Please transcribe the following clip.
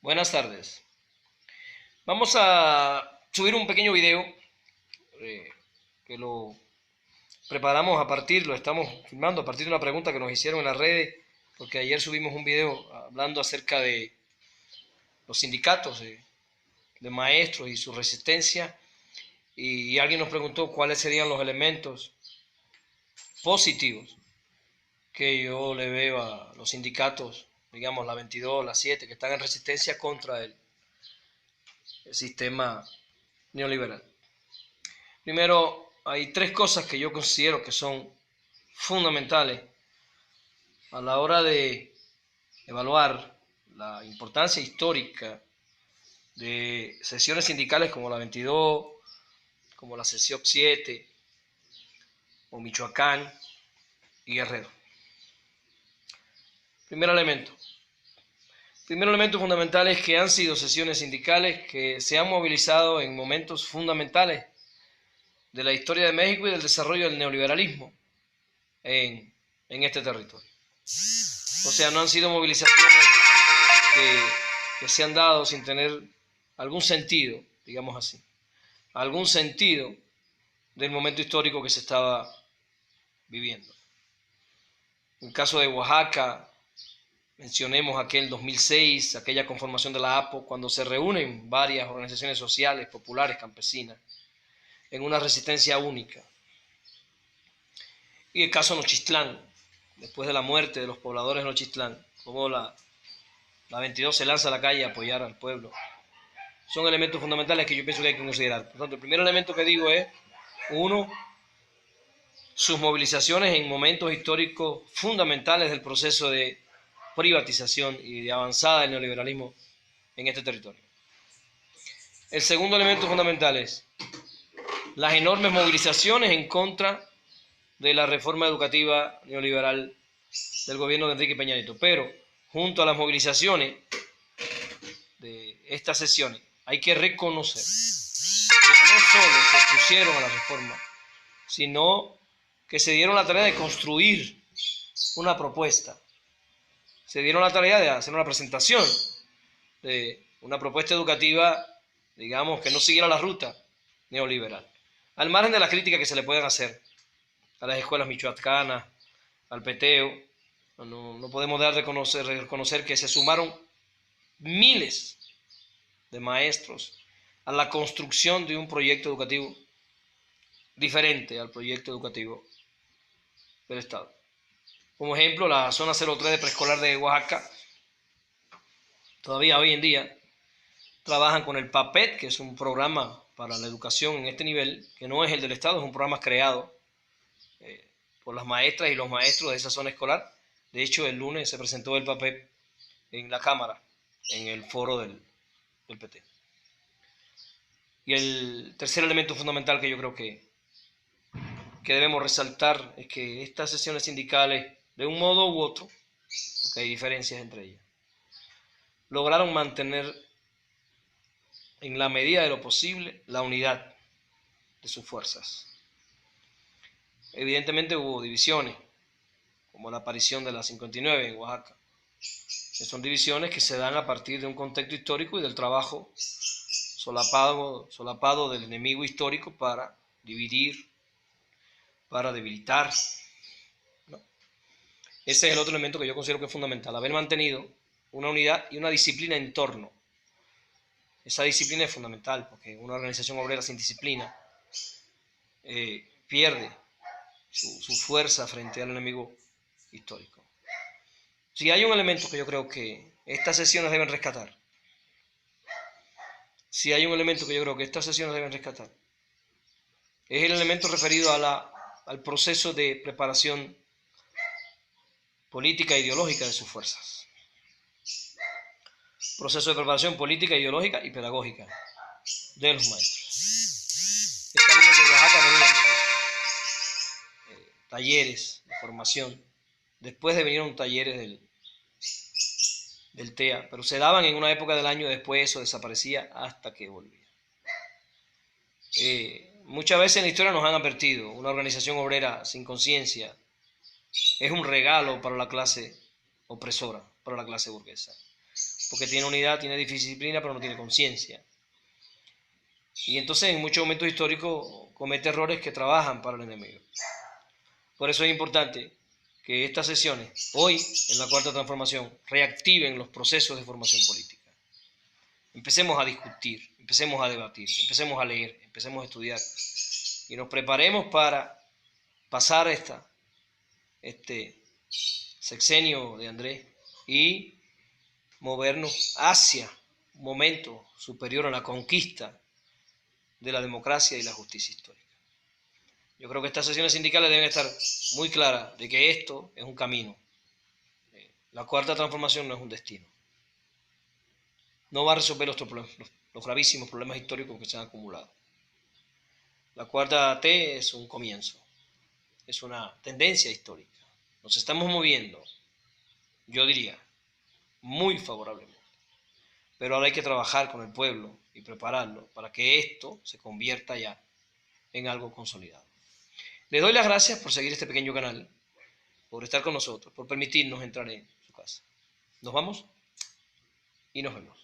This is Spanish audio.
Buenas tardes. Vamos a subir un pequeño video eh, que lo preparamos lo estamos filmando a partir de una pregunta que nos hicieron en las redes, porque ayer subimos un video hablando acerca de los sindicatos de maestros y su resistencia, y alguien nos preguntó cuáles serían los elementos positivos que yo le veo a los sindicatos, digamos la 22, la 7, que están en resistencia contra el sistema neoliberal. Primero, hay tres cosas que yo considero que son fundamentales a la hora de evaluar la importancia histórica de sesiones sindicales como la 22, como la sesión 7, o Michoacán y Guerrero. Primer elemento. Primer elemento fundamental es que han sido sesiones sindicales que se han movilizado en momentos fundamentales de la historia de México y del desarrollo del neoliberalismo en este territorio. O sea, no han sido movilizaciones que se han dado sin tener algún sentido, digamos así, algún sentido del momento histórico que se estaba viviendo. En el caso de Oaxaca, mencionemos aquel 2006, aquella conformación de la APO, cuando se reúnen varias organizaciones sociales, populares, campesinas, en una resistencia única. Y el caso Nochistlán, después de la muerte de los pobladores de Nochistlán, como la 22 se lanza a la calle a apoyar al pueblo. Son elementos fundamentales que yo pienso que hay que considerar. Por tanto, el primer elemento que digo es, uno, sus movilizaciones en momentos históricos fundamentales del proceso de privatización y de avanzada del neoliberalismo en este territorio. El segundo elemento fundamental es las enormes movilizaciones en contra de la reforma educativa neoliberal del gobierno de Enrique Peña Nieto. Pero junto a las movilizaciones de estas sesiones hay que reconocer que no solo se opusieron a la reforma, sino que se dieron la tarea de construir una propuesta, se dieron la tarea de hacer una presentación de una propuesta educativa, digamos, que no siguiera la ruta neoliberal, al margen de las críticas que se le puedan hacer a las escuelas michoacanas, al peteo. No podemos dar de reconocer que se sumaron miles de maestros a la construcción de un proyecto educativo diferente al proyecto educativo del Estado. Como ejemplo, la zona 03 de preescolar de Oaxaca, todavía hoy en día, trabajan con el PAPET, que es un programa para la educación en este nivel, que no es el del Estado, es un programa creado por las maestras y los maestros de esa zona escolar. De hecho, el lunes se presentó el PAPET en la Cámara, en el foro del PT. Y el tercer elemento fundamental que yo creo que debemos resaltar es que estas sesiones sindicales, de un modo u otro, porque hay diferencias entre ellas, lograron mantener en la medida de lo posible la unidad de sus fuerzas. Evidentemente hubo divisiones, como la aparición de la 59 en Oaxaca, que son divisiones que se dan a partir de un contexto histórico y del trabajo solapado del enemigo histórico para dividir, para debilitar, ¿no? Ese es el otro elemento que yo considero que es fundamental, haber mantenido una unidad y una disciplina en torno. Esa disciplina es fundamental, porque una organización obrera sin disciplina pierde su fuerza frente al enemigo histórico. Si hay un elemento que yo creo que estas sesiones deben rescatar, es el elemento referido al proceso de preparación política e ideológica de sus fuerzas. Proceso de preparación política, ideológica y pedagógica de los maestros. Esta niña de Oaxaca tenía talleres de formación. Después de venir a un talleres del TEA, pero se daban en una época del año, después eso desaparecía hasta que volvía. Muchas veces en la historia nos han advertido, una organización obrera sin conciencia es un regalo para la clase opresora, para la clase burguesa. porque tiene unidad, tiene disciplina, pero no tiene conciencia. Y entonces en muchos momentos históricos comete errores que trabajan para el enemigo. Por eso es importante que estas sesiones, hoy en la Cuarta Transformación, reactiven los procesos de formación política. Empecemos a discutir, empecemos a debatir, empecemos a leer, empecemos a estudiar y nos preparemos para pasar este sexenio de Andrés y movernos hacia un momento superior a la conquista de la democracia y la justicia histórica. Yo creo que estas sesiones sindicales deben estar muy claras de que esto es un camino. La Cuarta Transformación no es un destino. No va a resolver los gravísimos problemas históricos que se han acumulado. La Cuarta T es un comienzo, es una tendencia histórica. Nos estamos moviendo, yo diría, muy favorablemente. Pero ahora hay que trabajar con el pueblo y prepararlo para que esto se convierta ya en algo consolidado. Les doy las gracias por seguir este pequeño canal, por estar con nosotros, por permitirnos entrar en su casa. Nos vamos y nos vemos.